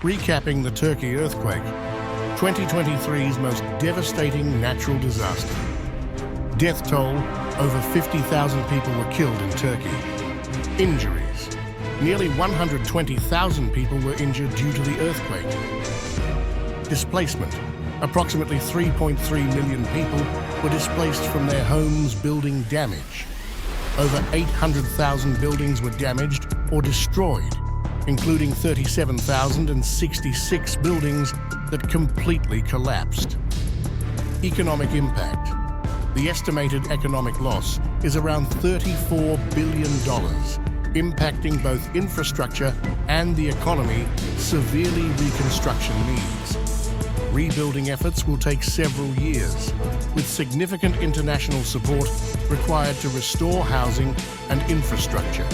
Recapping the Turkey earthquake, 2023's most devastating natural disaster. Death toll, over 50,000 people were killed in Turkey. Injuries, nearly 120,000 people were injured due to the earthquake. Displacement, approximately 3.3 million people were displaced from their homes, building damage. Over 800,000 buildings were damaged or destroyed, including 37,066 buildings that completely collapsed. Economic impact. The estimated economic loss is around $34 billion, impacting both infrastructure and the economy, severely reconstruction needs. Rebuilding efforts will take several years, with significant international support required to restore housing and infrastructure.